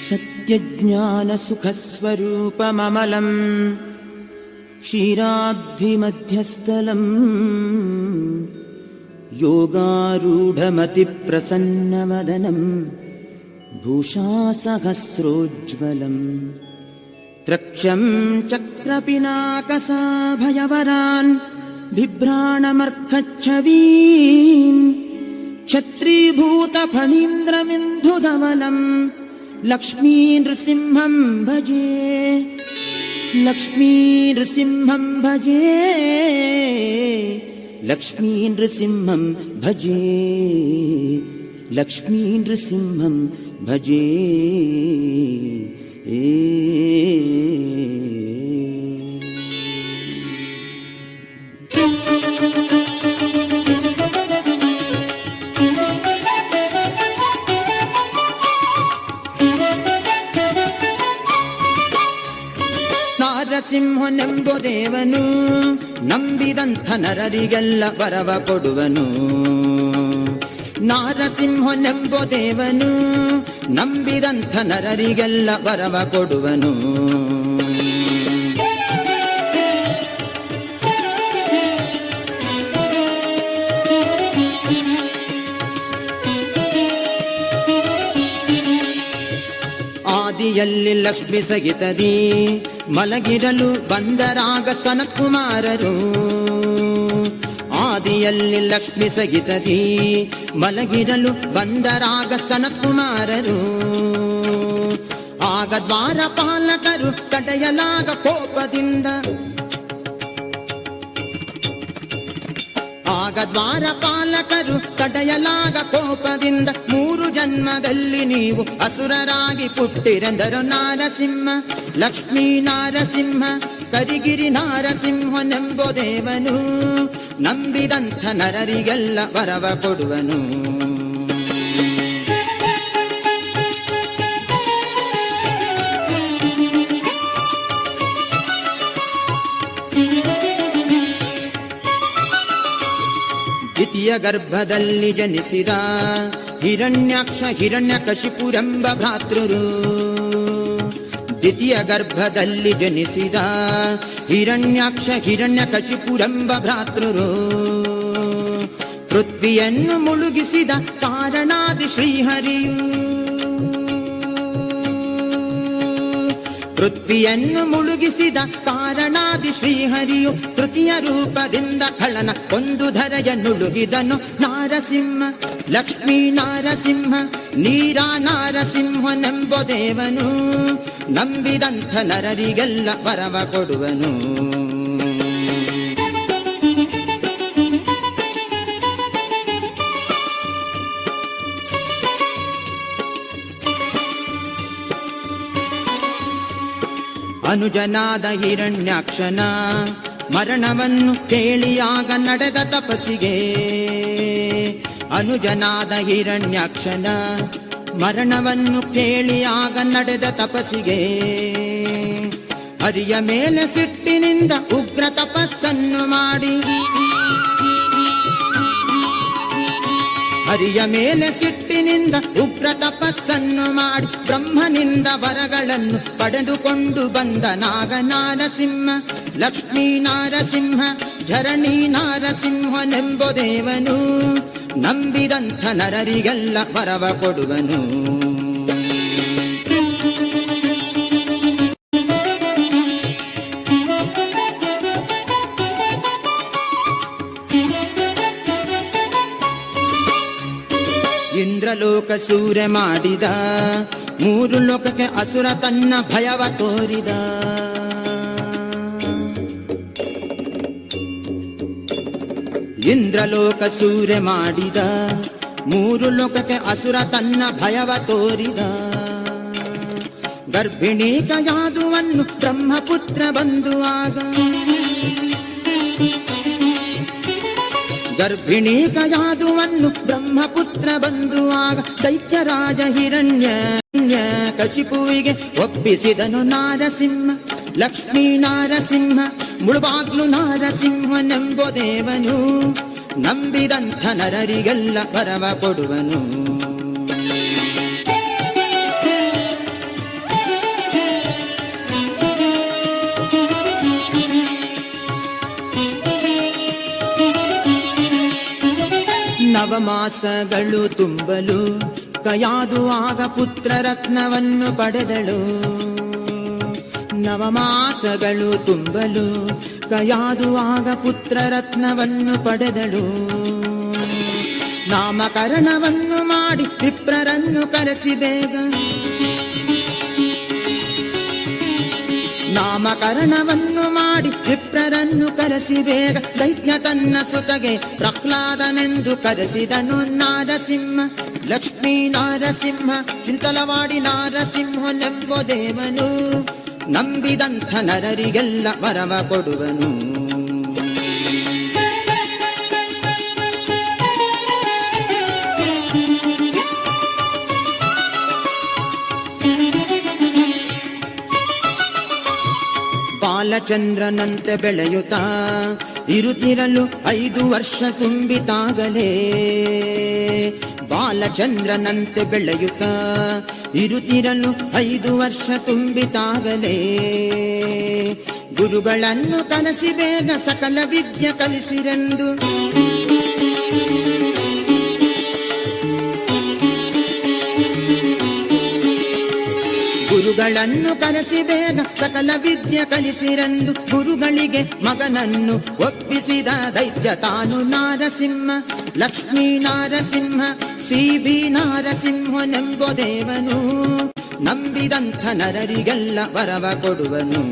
सत्यज्ञानसुखस्वरूपममलम् क्षीराब्धिमध्यस्थलम् योगारूढमतिप्रसन्नवदनम् भूषासहस्रोज्ज्वलम् त्रक्षम् चक्रपिनाकसाभयवरान् बिभ्राणमर्कच्छवीन् क्षत्रीभूतफणीन्द्रमिन्दुधवलम् लक्ष्मीनृसिंहम् भजे, लक्ष्मीनृसिंहम् भजे, लक्ष्मीनृसिंहम् भजे, लक्ष्मीनृसिंहम् भजे। ನಾರಸಿಂಹನೆಂಬ ದೇವನು ನಂಬಿದಂಥ ನರರಿಗೆಲ್ಲ ವರವ ಕೊಡುವನು. ನಾರಸಿಂಹನೆಂಬ ದೇವನು ನಂಬಿದಂಥ ನರರಿಗೆಲ್ಲ ವರವ ಕೊಡುವನು. ಆದಿಯಲ್ಲಿ ಲಕ್ಷ್ಮಿ ಸಹಿತದಿ ಮಲಗಿರಲು ಬಂದರಾಗ ಸನತ್ಕುಮಾರರು. ಆದಿಯಲ್ಲಿ ಲಕ್ಷ್ಮಿ ಸಹಿತದಿ ಮಲಗಿರಲು ಬಂದರಾಗ ಸನತ್ಕುಮಾರರು. ಆಗ ದ್ವಾರಪಾಲಕರು ತಡೆಯಲಾಗ ಕೋಪದಿಂದ, ಆಗ ದ್ವಾರಪಾಲಕರು ತಡೆಯಲಾಗ ಕೋಪದಿಂದ 3 ಜನ್ಮದಲ್ಲಿ ನೀವು ಅಸುರರಾಗಿ ಪುಟ್ಟಿರೆಂದರು. ನಾರಸಿಂಹ ಲಕ್ಷ್ಮೀ ನಾರಸಿಂಹ ಕರಿಗಿರಿ ನಾರಸಿಂಹನೆಂಬ ದೇವನು ನಂಬಿದಂಥ ನರರಿಗೆಲ್ಲ ವರವ ಕೊಡುವನು. ದ್ವಿತೀಯ ಗರ್ಭದಲ್ಲಿ ಜನಿಸಿದ ಹಿರಣ್ಯಾಕ್ಷ ಹಿರಣ್ಯಕಶಿಪುರೆಂಬ ಭ್ರಾತೃರು. ದ್ವಿತೀಯ ಗರ್ಭದಲ್ಲಿ ಜನಿಸಿದ ಹಿರಣ್ಯಾಕ್ಷ ಹಿರಣ್ಯಕಶಿಪುರೆಂಬ ಭ್ರಾತೃರು. ಪೃಥ್ವಿಯನ್ನು ಮುಳುಗಿಸಿದ ಕಾರಣಾದಿ ಶ್ರೀಹರಿಯು, ಪೃಥ್ವಿಯನ್ನು ಮುಳುಗಿಸಿದ ಕಾರಣಾದಿ ಶ್ರೀಹರಿಯು ತೃತೀಯ ರೂಪದಿಂದ ಖಳನ ಒಂದು ಧರೆಯ ನುಳುಗಿದನು. ನಾರಸಿಂಹ ಲಕ್ಷ್ಮೀ ನಾರಸಿಂಹ ನೀರ ನಾರಸಿಂಹನೆಂಬ ದೇವನು ನಂಬಿದಂಥ ನರರಿಗೆಲ್ಲ ವರವ ಕೊಡುವನು. ಅನುಜನಾದ ಹಿರಣ್ಯಾಕ್ಷನ ಮರಣವನ್ನು ಕೇಳಿಯಾಗ ನಡೆದ ತಪಸ್ಸಿಗೆ, ಅನುಜನಾದ ಹಿರಣ್ಯಾಕ್ಷನ ಮರಣವನ್ನು ಕೇಳಿಯಾಗ ನಡೆದ ತಪಸ್ಸಿಗೆ ಹರಿಯ ಮೇಲೆ ಸಿಟ್ಟಿನಿಂದ ಉಗ್ರ ತಪಸ್ಸನ್ನು ಮಾಡಿ, ಹರಿಯ ಮೇಲೆ ಸಿಟ್ಟಿನಿಂದ ಉಗ್ರ ತಪಸ್ಸನ್ನು ಮಾಡಿ ಬ್ರಹ್ಮನಿಂದ ವರಗಳನ್ನು ಪಡೆದುಕೊಂಡು ಬಂದ ನಾಗ ನಾರಸಿಂಹ ಲಕ್ಷ್ಮೀ ನಾರಸಿಂಹ ಝರಣಿ ನಾರಸಿಂಹನೆಂಬ ದೇವನು ನಂಬಿದಂಥ ನರರಿಗೆಲ್ಲ ವರವ ಕೊಡುವನು. ಇಂದ್ರಲೋಕ ಸೂರ್ಯ ಮಾಡಿದ 3 ಲೋಕಕ್ಕೆ ಅಸುರ ತನ್ನ ಭಯವ ತೋರಿದ. ಇಂದ್ರಲೋಕ ಸೂರ್ಯ ಮಾಡಿದ 3 ಲೋಕಕ್ಕೆ ಅಸುರ ತನ್ನ ಭಯವ ತೋರಿದ. ಗರ್ಭಿಣಿ ಕಯಾದುವನ್ನು ಬ್ರಹ್ಮಪುತ್ರ ಬಂದುವಾಗ, ಗರ್ಭಿಣಿ ಕಯಾದುವನ್ನು ಬ್ರಹ್ಮಪುತ್ರ ಬಂದುವಾಗ ದೈತ್ಯರಾಜ ಹಿರಣ್ಯ ಕಶಿಪುವಿಗೆ ಒಪ್ಪಿಸಿದನು. ನಾರಸಿಂಹ ಲಕ್ಷ್ಮೀ ನಾರಸಿಂಹ ಮುಳುಬಾಗ್ಲು ನಾರಸಿಂಹನೆಂಬ ದೇವನು ನಂಬಿದಂಥ ನರರಿಗೆಲ್ಲ ವರವ ಕೊಡುವನು. ಮಾಸಗಳು ತುಂಬಲು ಕಯಾದು ಆಗ ಪುತ್ರ ರತ್ನವನ್ನು ಪಡೆದಳು. ನವಮಾಸಗಳು ತುಂಬಲು ಕಯಾದು ಆಗ ಪುತ್ರ ರತ್ನವನ್ನು ಪಡೆದಳು. ನಾಮಕರಣವನ್ನು ಮಾಡಿ ವಿಪ್ರರನ್ನು ಕರೆಸಿ ಬೇಗ, ನಾಮಕರಣವನ್ನು ಮಾಡಿ ವಿಪ್ರರನ್ನು ಕರೆಸಿ ಬೇಗ, ದೈತ್ಯ ತನ್ನ ಸುತಗೆ ಪ್ರಹ್ಲಾದನೆಂದು ಕರೆಸಿದನು ನಾರಸಿಂಹ. ಲಕ್ಷ್ಮೀ ನಾರಸಿಂಹ ಚಿಂತಲವಾಡಿ ನಾರಸಿಂಹನೆಂಬ ದೇವನು, ನಂಬಿದಂಥ ನರರಿಗೆಲ್ಲ ವರವ ಕೊಡುವನು. ಬಾಲಚಂದ್ರನಂತೆ ಬೆಳೆಯುತ್ತಾ ಇರುತ್ತಿರಲು 5 ವರ್ಷ ತುಂಬಿತಾಗಲೇ, ಬಾಲಚಂದ್ರನಂತೆ ಬೆಳೆಯುತ್ತಾ ಇರುತ್ತಿರಲು 5 ವರ್ಷ ತುಂಬಿತಾಗಲೇ, ಗುರುಗಳನ್ನು ಕನಸಿ ಬೇಗ ಸಕಲ ವಿದ್ಯೆ ಕಲಿಸಿರೆಂದು, ಗುರುಗಳನ್ನು ಕರೆಸಿ ಬೇಗ ಸಕಲ ವಿದ್ಯೆ ಕಲಿಸಿರೆಂದು ಗುರುಗಳಿಗೆ ಮಗನನ್ನು ಒಪ್ಪಿಸಿದ ದೈತ್ಯ ತಾನು ನಾರಸಿಂಹ. ಲಕ್ಷ್ಮೀ ನಾರಸಿಂಹ ಸಿ.ಬಿ. ನಾರಸಿಂಹನೆಂಬ ದೇವನು, ನಂಬಿದಂಥ ನರರಿಗೆಲ್ಲ ವರವ ಕೊಡುವನು.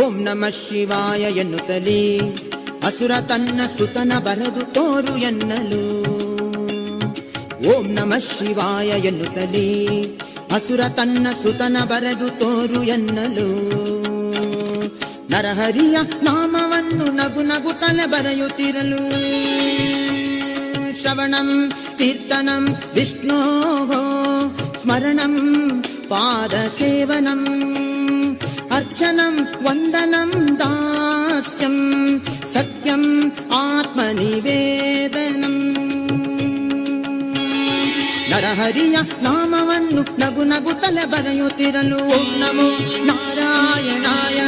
ಓಂ ನಮಃ ಶಿವಾಯ ಎನ್ನುತ್ತಲೇ ಅಸುರ ತನ್ನ ಸುತನ ಬರೆದು ತೋರು ಎನ್ನಲು. ಓಂ ನಮಃ ಶಿವಾಯ ಎನ್ನುತ್ತಲೇ ಅಸುರ ತನ್ನ ಸುತನ ಬರೆದು ತೋರು ಎನ್ನಲು. ನರಹರಿಯ ನಾಮವನ್ನು ನಗು ನಗುತ್ತಲೇ ಬರೆಯುತ್ತಿರಲು, ಶ್ರವಣಂ ಕೀರ್ತನಂ ವಿಷ್ಣೋಃ ಸ್ಮರಣಂ ಪಾದ ಸೇವನಂ ಅರ್ಚನಂ ವಂದನಂ ದಾಸ್ಯಂ ಸತ್ಯಂ ಆತ್ಮನಿವೇದನಂ. ನರಹರಿಯ ನಾಮವನ್ನು ನಗು ನಗುತ್ತಲೇ ಬರೆಯುತ್ತಿರಲು, ಓಂ ನಮೋ ನಾರಾಯಣಾಯ,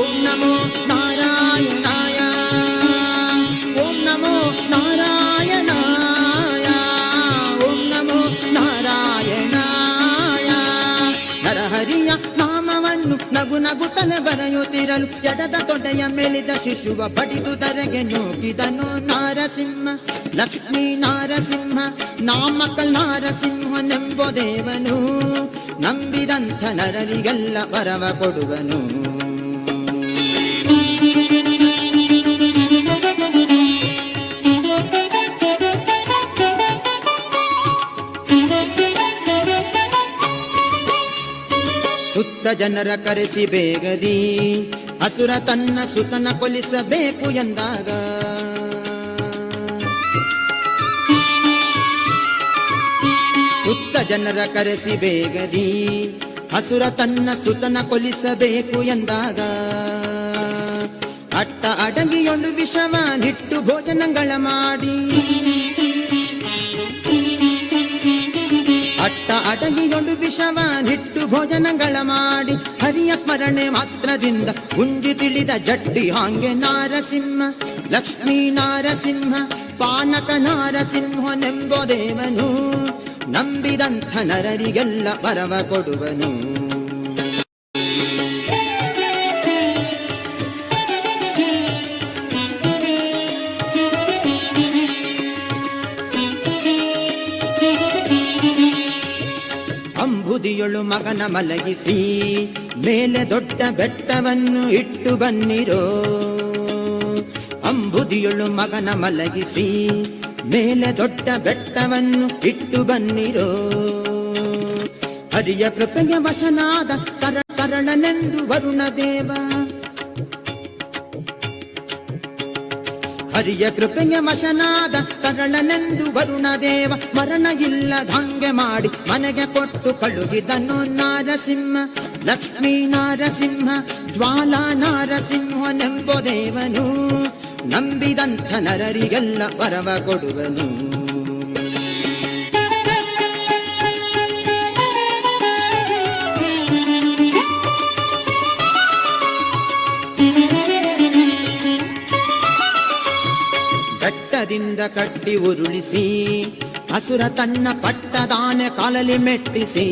ಓಂ ನಮೋ ನಾರಾಯಣಾಯ, ಓಂ ನಮೋ ನಾರಾಯಣಾಯ, ಓಂ ನಮೋ ನಾರಾಯಣಾಯ. ನರಹರಿಯ ನಾಮವನ್ನು ನಗು ನಗುತ್ತಲೇ ಬರೆಯುತ್ತಿರಲು ಎಡದ ತೊಡೆಯ ಮೇಲಿದ ಶಿಶುವ ಬಡಿದು ಧರೆಗೆ ನೂಕಿದನು ನಾರಸಿಂಹ. ಲಕ್ಷ್ಮೀ ನಾರಸಿಂಹ ನಾಮಕ ನಾರಸಿಂಹನೆಂಬ ದೇವನು, ನಂಬಿದಂಥ ನರರಿಗೆಲ್ಲ ವರವ ಕೊಡುವನು. ಸುತ್ತ ಜನರ ಕರೆಸಿ ಬೇಗದಿ ಅಸುರ ತನ್ನ ಸುತನ ಕೊಲಿಸಬೇಕು ಎಂದಾಗ, ಸುತ್ತ ಜನರ ಕರೆಸಿ ಬೇಗದಿ ಅಸುರ ತನ್ನ ಸುತನ ಕೊಲಿಸಬೇಕು ಎಂದಾಗ, ಅಟ್ಟ ಅಡಗಿಯೊಂದು ವಿಷವನ್ನಿಟ್ಟು ಭೋಜನಗಳ ಮಾಡಿ, ಅಟ್ಟ ಅಡಗಿಯೊಂದು ವಿಷವನ್ನಿಟ್ಟು ಭೋಜನಗಳ ಮಾಡಿ, ಹರಿಯ ಸ್ಮರಣೆ ಮಾತ್ರದಿಂದ ಗುಂಜಿ ತಿಳಿದ ಜಡ್ಡಿ ಹಾಂಗೆ ನಾರಸಿಂಹ. ಲಕ್ಷ್ಮೀ ನಾರಸಿಂಹ ಪಾನಕ ನಾರಸಿಂಹನೆಂಬ ದೇವನು, ನಂಬಿದಂಥ ನರರಿಗೆಲ್ಲ ವರವ ಕೊಡುವನು. ಅಂಬುದಿಯೊಳು ಮಗನ ಮಲಗಿಸಿ ಮೇಲೆ ದೊಡ್ಡ ಬೆಟ್ಟವನ್ನು ಇಟ್ಟು ಬನ್ನಿರೋ, ಅಂಬುದಿಯೊಳು ಮಗನ ಮಲಗಿಸಿ ಮೇಲೆ ದೊಡ್ಡ ಬೆಟ್ಟವನ್ನು ಇಟ್ಟು ಬನ್ನಿರೋ. ಹರಿಯ ಕೃಪೆಗೆ ವಶನಾದ ಕರಳನೆಂದು ವರುಣ ದೇವ, ಹರಿಯ ಕೃಪೆಗೆ ವಶನಾದ ಕರಳನೆಂದು ವರುಣ ದೇವ, ಮರಣ ಇಲ್ಲದಂಗೆ ಮಾಡಿ ಮನೆಗೆ ಕೊಟ್ಟು ಕಳುಹಿದನು ನಾರಸಿಂಹ. ಲಕ್ಷ್ಮೀ ನಾರಸಿಂಹ ಜ್ವಾಲಾ ನಾರಸಿಂಹನೆಂಬ ದೇವನು, ನಂಬಿದಂಥ ನರರಿಗೆಲ್ಲ ವರವ ಕೊಡುವನು. ಬೆಟ್ಟದಿಂದ ಕಟ್ಟಿ ಉರುಳಿಸಿ ಅಸುರ ತನ್ನ ಪಟ್ಟದಾನೆ ಕಾಲಲ್ಲಿ ಮೆಟ್ಟಿಸಿ.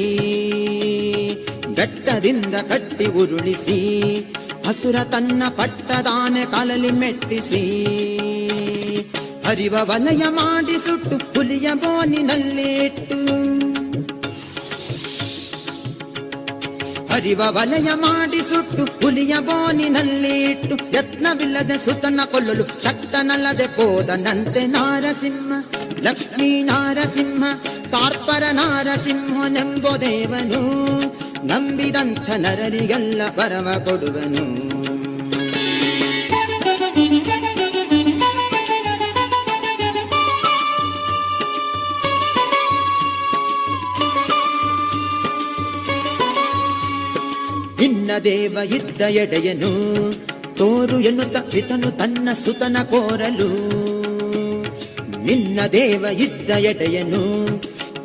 ಬೆಟ್ಟದಿಂದ ಕಟ್ಟಿ ಉರುಳಿಸಿ ಅಸುರ ತನ್ನ ಪಟ್ಟದಾನೆ ಕಾಲಲ್ಲಿ ಮೆಟ್ಟಿಸಿ. ಹರಿವ ವಲಯ ಮಾಡಿ ಸುಟ್ಟು ಹುಲಿಯ ಬೋನಿನಲ್ಲಿ ಇಟ್ಟು. ಹರಿವ ವಲಯ ಮಾಡಿ ಸುಟ್ಟು ಹುಲಿಯ ಬೋನಿನಲ್ಲಿ ಇಟ್ಟು. ಯತ್ನವಿಲ್ಲದೆ ಸುತನ ಕೊಲ್ಲಲು ಶಕ್ತನಲ್ಲದೆ ಹೋದನಂತೆ ನಾರಸಿಂಹ. ಲಕ್ಷ್ಮೀ ನಾರಸಿಂಹ ಕಾರ್ಪರ ನಾರಸಿಂಹನೆಂಬ ದೇವನು ನಂಬಿದಂಥ ನರರಿಗೆಲ್ಲ ವರವ ಕೊಡುವನು. ನಿನ್ನ ದೇವ ಇದ್ದ ಎಡೆಯನು ತೋರು ಎನ್ನುತ್ತ ಪಿತನು ತನ್ನ ಸುತನ ಕೋರಲು. ನಿನ್ನ ದೇವ ಇದ್ದ ಎಡೆಯನು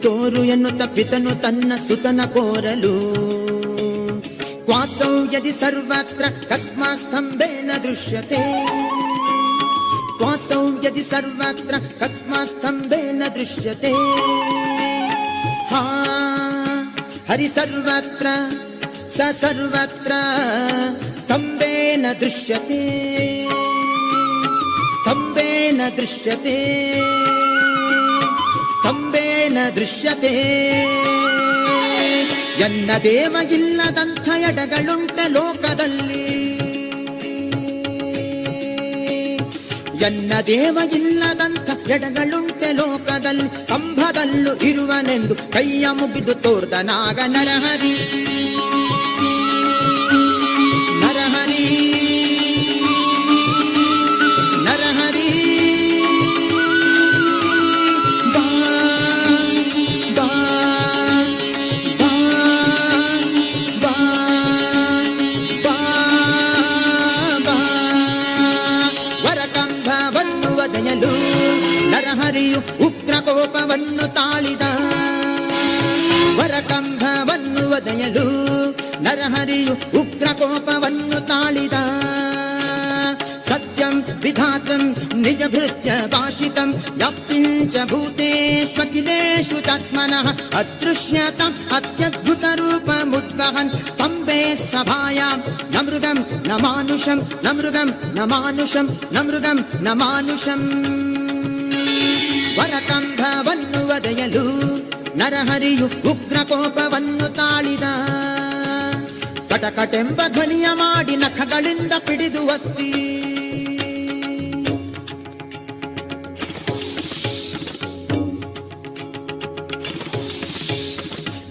ತೋರು ಎನ್ನುತ್ತ ಪಿತನು ತನ್ನ ಸುತನ ಕೋರಲು. ಕ್ವಾಸೌ ಯದಿ ಸರ್ವತ್ರ ಕಸ್ಮಾತ್ ಸ್ತಂಭೇನ ದೃಶ್ಯತೆ. ಕ್ವಾಸೌ ಯದಿ ಸರ್ವತ್ರ ಕಸ್ಮಾತ್ ಸ್ತಂಭೇನ ದೃಶ್ಯತೆ. ಹಾ ಹರಿ ಸರ್ವತ್ರ ಸ ಸರ್ವತ್ರ ಸ್ತಂಭೇನ ದೃಶ್ಯತೆ. ಸ್ತಂಭೇನ ದೃಶ್ಯತೆ. ಸ್ತಂಭೇನ ದೃಶ್ಯತೆ. ಎನ್ನ ದೇವ ಇಲ್ಲದಂಥ ಎಡಗಳುಂಟ ಲೋಕದಲ್ಲಿ. ಎನ್ನ ದೇವ ಇಲ್ಲದಂಥ ಎಡಗಳುಂಟ ಲೋಕದಲ್ಲಿ. ಕಂಭದಲ್ಲೂ ಇರುವನೆಂದು ಕೈಯ ಮುಗಿದು ತೋರ್ದ ನಾಗ ನರಹರಿ. ನರಹರಿ ನರಹರಿ ಬಾ ಬಾ ಬಾ ಬಾ ಬಾ ಬಾ. ವರಕಂಭವನ್ನು ಒದೆಯಲು ನರಹರಿಯು ಉಗ್ರ ಕೋಪವನ್ನು ತಾಳಿದ. ವರಕಂಭವನ್ನು ಒದೆಯಲು ನರಹರಿಯು ಉಗ್ರ ಕೋಪವನ್ನು ತಾಳಿದ. ಸತ್ಯಂ ವಿಧಾತಂ ನಿಜ ಭೃತ್ಯ ಭಾಷಿತಂ ವ್ಯಾಪ್ತಿಂಚ ಭೂತೇಷ್ವಖಿಲೇಷು ಚಾತ್ಮನಃ ಅದೃಶ್ಯತಂ ಅತ್ಯದ್ಭುತ ರೂಪಮುದ್ವಹನ್. ಸ್ತಂಭೆ ಸಭಾಯಾಂ ನ ಮೃಗಂ ನ ಮಾನುಷಂ ನ ಮೃಗಂ ನ ಮಾನುಷಂ ನ ಮೃಗಂ ನ ಮಾನುಷಂ. ವರಕಂಭವನ್ನು ಒದೆಯಲು ನರಹರಿಯು ಉಗ್ರ ಕೋಪವನ್ನು ತಾಳಿದ. ಕಟಕಟೆಂಬ ಧ್ವನಿಯ ಮಾಡಿ ನಖಗಳಿಂದ ಪಿಡಿದು ಒತ್ತಿ.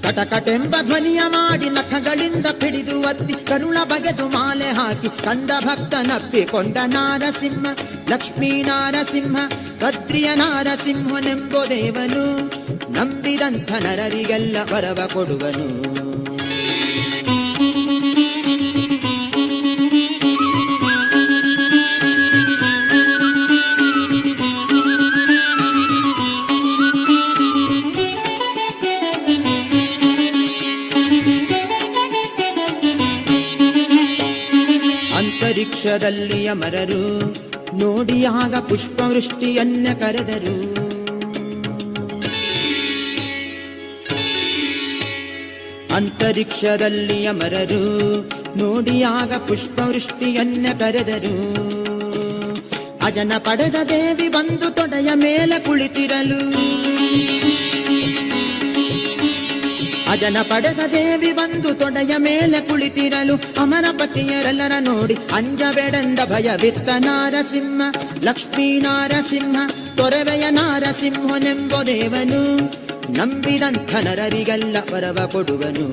ಕಟಕಟೆಂಬ ಧ್ವನಿಯ ಮಾಡಿ ನಖಗಳಿಂದ ಪಿಡಿದು ಒತ್ತಿ. ಕರುಳ ಬಗೆದು ಮಾಲೆ ಹಾಕಿ ಕಂಡ ಭಕ್ತನಪ್ಪಿಕೊಂಡ ನಾರಸಿಂಹ. ಲಕ್ಷ್ಮೀ ನಾರಸಿಂಹ ಭದ್ರಿಯ ನಾರಸಿಂಹನೆಂಬ ದೇವನು ನಂಬಿದಂಥ ನರರಿಗೆಲ್ಲ ವರವ ಕೊಡುವನು. ಅಂತರಿಕ್ಷದಲ್ಲಿ ಅಮರರು ನೋಡಿಯಾಗ ಪುಷ್ಪವೃಷ್ಟಿಯನ್ನ ಕರೆದರು. ಅಂತರಿಕ್ಷದಲ್ಲಿ ಅಮರರು ನೋಡಿಯಾಗ ಪುಷ್ಪವೃಷ್ಟಿಯನ್ನ ಕರೆದರು. ಅಜನ ಪಡೆದ ದೇವಿ ಬಂದು ತೊಡೆಯ ಮೇಲೆ ಕುಳಿತಿರಲು. ಅಜನ ಪಡೆದ ದೇವಿ ಬಂದು ತೊಡೆಯ ಮೇಲೆ ಕುಳಿತಿರಲು. ಅಮರಪತಿಯರೆಲ್ಲರ ನೋಡಿ ಅಂಜಬೇಡೆಂದ ಭಯವಿತ್ತ ನಾರಸಿಂಹ. ಲಕ್ಷ್ಮೀ ನಾರಸಿಂಹ ತೊರೆವೆಯ ನಾರಸಿಂಹನೆಂಬ ದೇವನು ನಂಬಿದಂಥ ನರರಿಗೆಲ್ಲ ವರವ ಕೊಡುವನು.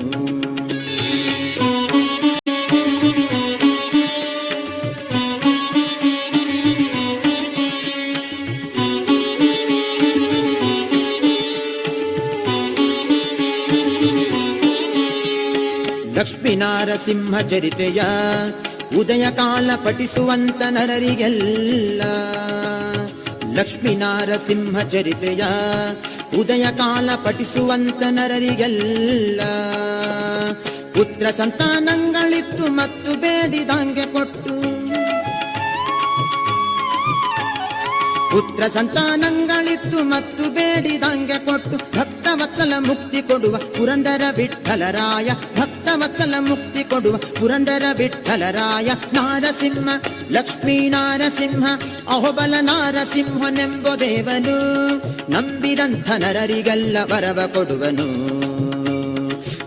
ಲಕ್ಷ್ಮೀ ನಾರಸಿಂಹ ಚರಿತೆಯ ಉದಯ ಕಾಲ ಪಠಿಸುವಂತ ನರರಿಗೆಲ್ಲ. ಲಕ್ಷ್ಮೀ ನಾರಸಿಂಹ ಚರಿತೆಯ ಉದಯ ಕಾಲ ಪಠಿಸುವಂತ ನರರಿಗೆಲ್ಲ. ಪುತ್ರ ಸಂತಾನಗಳಿತ್ತು ಮತ್ತು ಬೇಡಿದಂಗೆ ಕೊಟ್ಟು. ಪುತ್ರ ಸಂತಾನಗಳಿತ್ತು ಮತ್ತು ಬೇಡಿದಂಗೆ ಕೊಟ್ಟು ಭಕ್ತ ವತ್ಸಲ ಮುಕ್ತಿ ಕೊಡುವ ಪುರಂದರ ವಿಠ್ಠಲರಾಯ, ಭಕ್ತ ವತ್ಸಲ ಮುಕ್ತಿ ಕೊಡುವ ಪುರಂದರ ವಿಠ್ಠಲರಾಯ. ನಾರಸಿಂಹ ಲಕ್ಷ್ಮೀ ನಾರಸಿಂಹ ಅಹೋಬಲ ನಾರಸಿಂಹನೆಂಬ ದೇವನು, ನಂಬಿದಂಥ ನರರಿಗೆಲ್ಲ ವರವ ಕೊಡುವನು.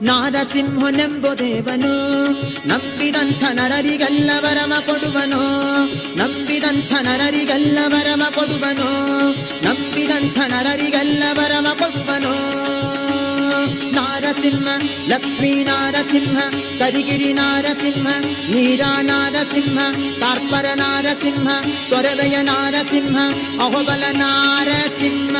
ನಾರಸಿಂಹನೆಂಬ ದೇವನು, ನಂಬಿದಂಥ ನರರಿಗೆಲ್ಲ ವರವ ಕೊಡುವನು. ನಂಬಿದಂಥ ನರರಿಗೆಲ್ಲ ವರವ ಕೊಡುವನು. ನಂಬಿದಂಥ ನರರಿಗೆಲ್ಲ ವರವ ಕೊಡುವನು. ನಾರಸಿಂಹ ಲಕ್ಷ್ಮೀ ನಾರಸಿಂಹ, ಕರಿಗಿರಿ ನಾರಸಿಂಹ, ನೀರಾ ನಾರಸಿಂಹ, ಕಾರ್ಪರ ನಾರಸಿಂಹ, ತೊರವೆಯ ನಾರಸಿಂಹ, ಅಹೋಬಲ ನಾರಸಿಂಹ.